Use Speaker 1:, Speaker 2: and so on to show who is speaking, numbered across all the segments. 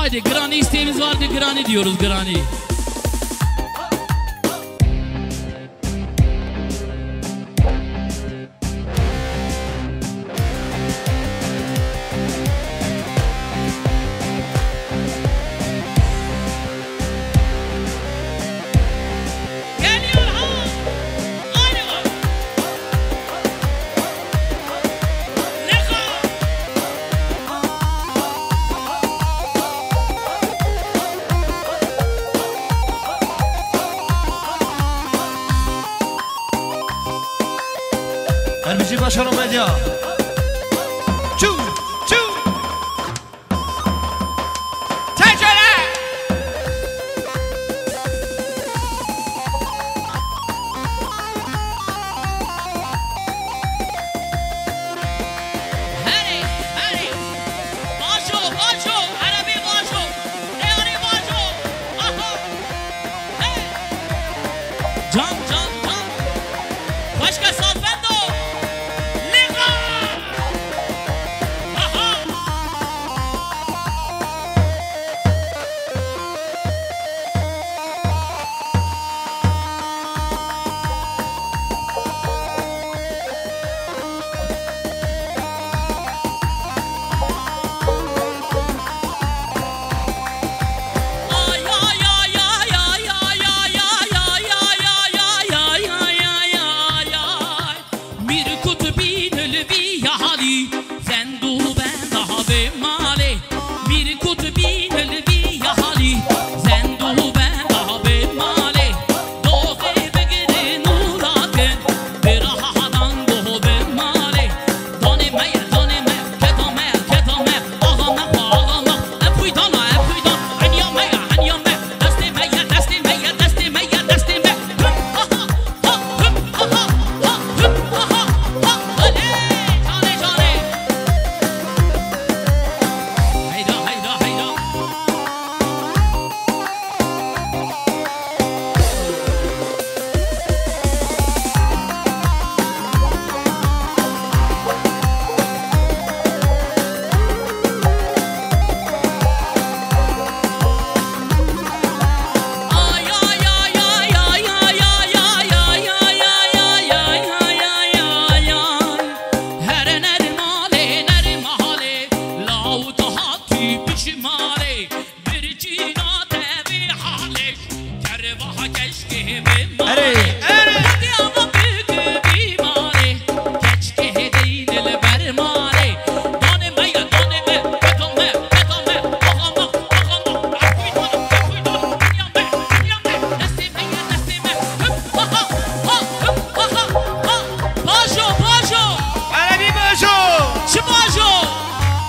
Speaker 1: Haydi Granny isteğimiz vardı, Granny diyoruz, Granny.
Speaker 2: Herbici başarı medya. Çu, çu. Tecele.
Speaker 1: Hadi, hadi. Başo, başo. Arabi başo. Reali başo. Aha. Hey. Can, can, can. Başka salvendo.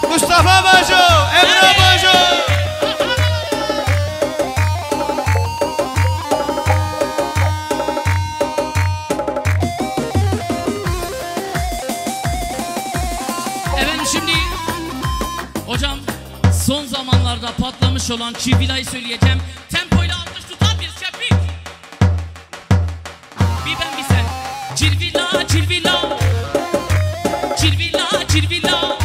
Speaker 2: Mustafa Bajo, Emre Bajo.
Speaker 1: Efendim şimdi hocam son zamanlarda patlamış olan Çivilay'ı söyleyeceğim. Tempoyla alkış tutan bir şefik. Bir ben bir sen. Cirvila, cirvila. Cirvila, cirvila.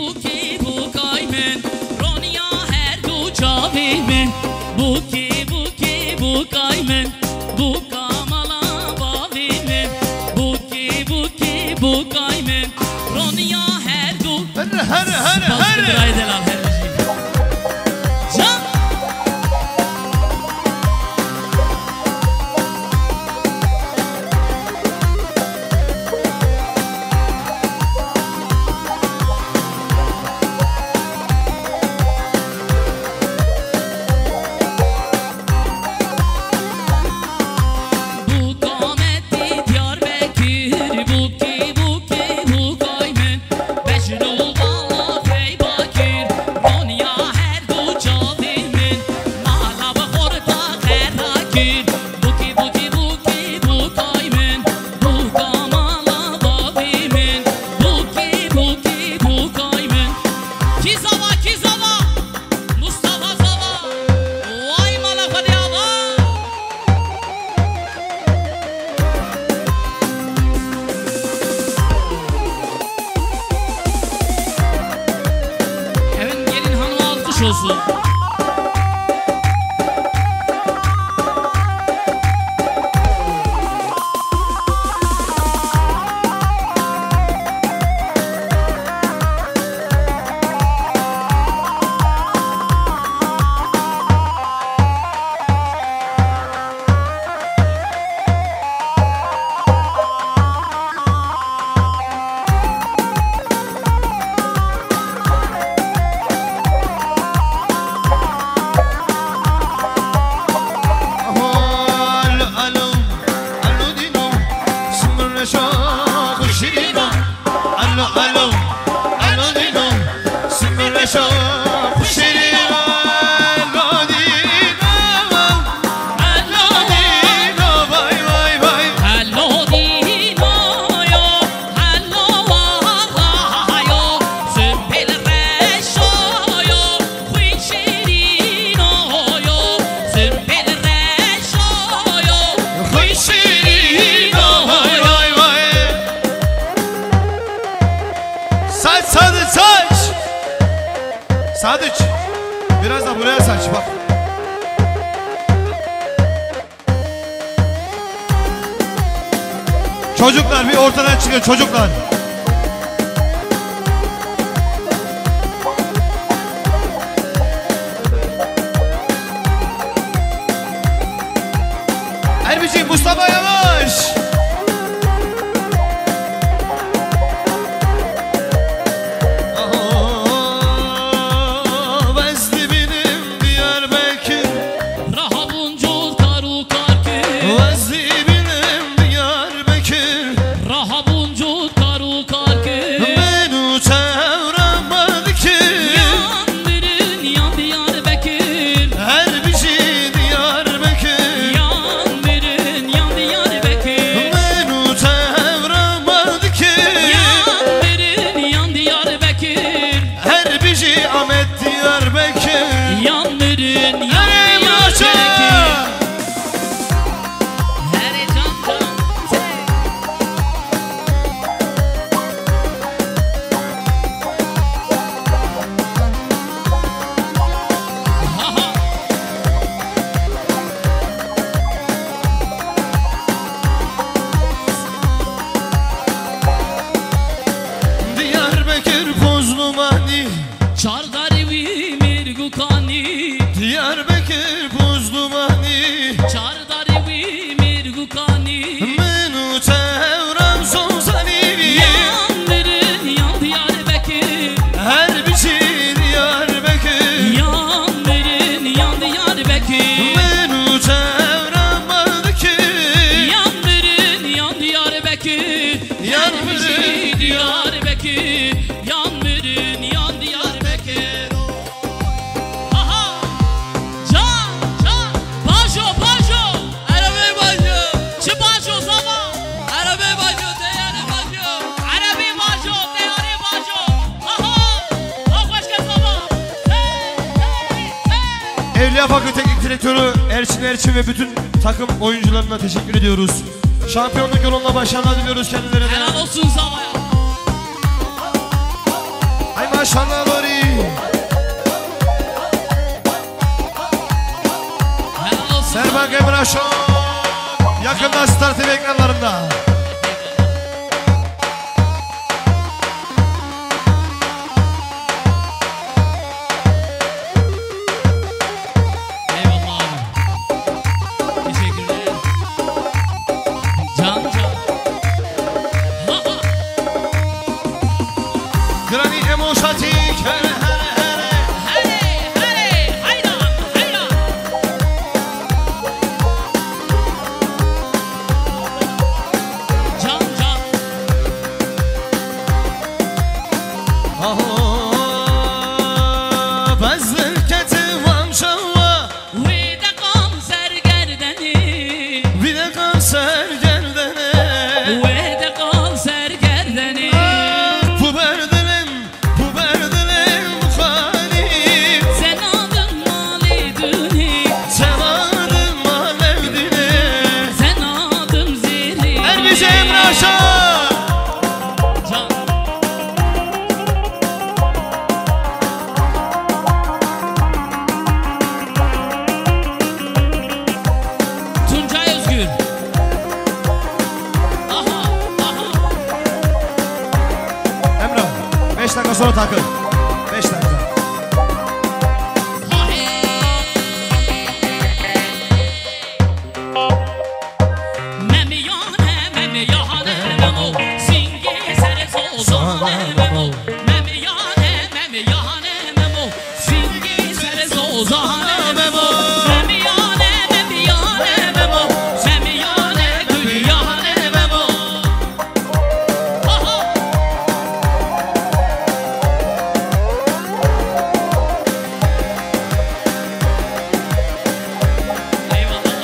Speaker 1: bukay men Ronya her du çavi men Buki bukay men Bukamala bavi men Buki bukay men Ronya her du Bastı bir ay delal her Can olsun.
Speaker 2: Sadıç, biraz da buraya saç bak. Çocuklar bir ortadan çıkın çocuklar. Erbiciğim Mustafa Yavaş. Diyarbakır Buzlumani
Speaker 1: Çardarvi Mirgukani
Speaker 2: Menu Tevram Sonsani
Speaker 1: Yanların yan Diyarbakır
Speaker 2: Her bir şey Diyarbakır
Speaker 1: Yanların yan Diyarbakır
Speaker 2: Menu Tevram Baldakır
Speaker 1: Yanların yan Diyarbakır Her bir şey Diyarbakır Yanların yan Diyarbakır
Speaker 2: Evliya Fakir Teknik Direktörü Erçin ve bütün takım oyuncularına teşekkür ediyoruz. Şampiyonluk yolunda başarılar diliyoruz kendilerine.
Speaker 1: Helal olsun sana ya.
Speaker 2: Ay maşallah Lori. Serban Emrah Şov yakında Star TV ekranlarında.
Speaker 1: Eyvallah abi. Teşekkürler. Can. Ha ha.
Speaker 2: Granny Emoşatik.
Speaker 1: Hele hayran. Can. Vide kanser gerdeni. Vide kanser gerdeni. Sen adın malidini. Sen adın zili.
Speaker 2: Elbise Emrah Şov.
Speaker 1: Can. Tuncay Özgür. Aha.
Speaker 2: Emrah 5 dakika sonra takıl. 5 dakika.
Speaker 1: Ha hey. Memiyane memo. Singi sere zozane memo. Memiyane memo. Singi sere zozane memo. Memiyane memo. Memiyane gülyane memo. Aha. Eyvallah.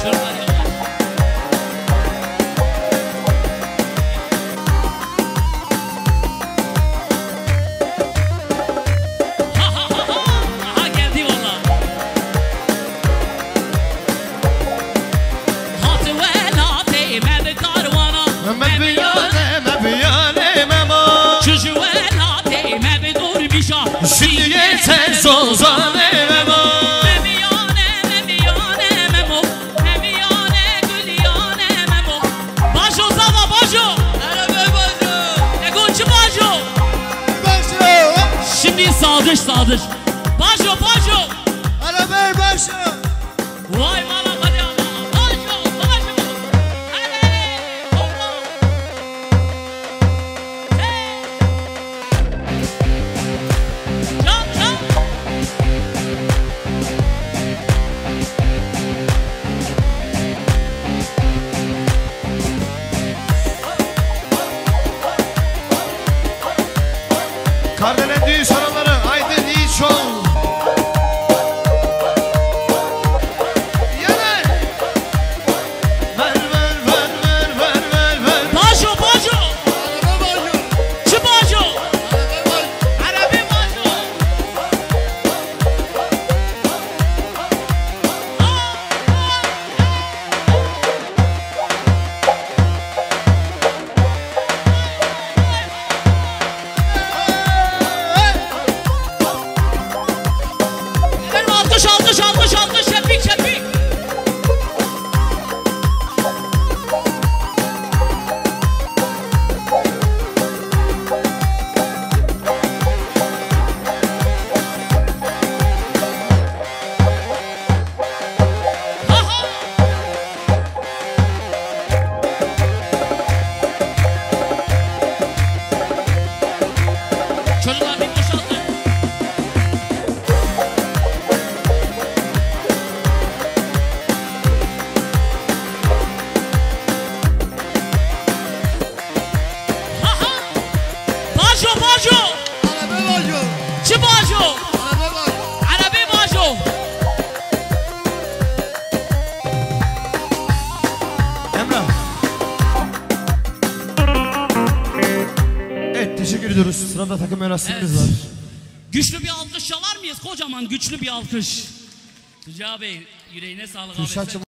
Speaker 1: Çocuklar yollar. Ha geldi valla. Hatı vela değmedi karvana.
Speaker 2: Mebiyane memo.
Speaker 1: Çocuğu vela değmedi durbişa.
Speaker 2: Şimdi yeter zozane memo.
Speaker 1: Memiyane memo. Memiyane gülyane memo. Bajo zava bajo. Arabe bajo. Egonçu bajo. Şimdi sağdış. Bajo. Vay bana hadi ama. Bajo. Hadi. Topla. Hey. Can.
Speaker 2: Kardelen düğün salonları Aydın Yiğit Show. Yana. Ver.
Speaker 1: Bajo. Çi bajo. Arabe bajo. Benim alkış. Şepik. Ha ha. Çocuklar bir boşaltın. Ha ha. Bajo. Çi bajo. Arabe bajo.
Speaker 2: Emrah. Evet teşekkür ediyoruz. Sırada takım yönetmenimiz var.
Speaker 1: Güçlü bir alkış çalar mıyız? Kocaman güçlü bir alkış. Tuncay Bey yüreğine sağlık abi.
Speaker 2: Kürşatçım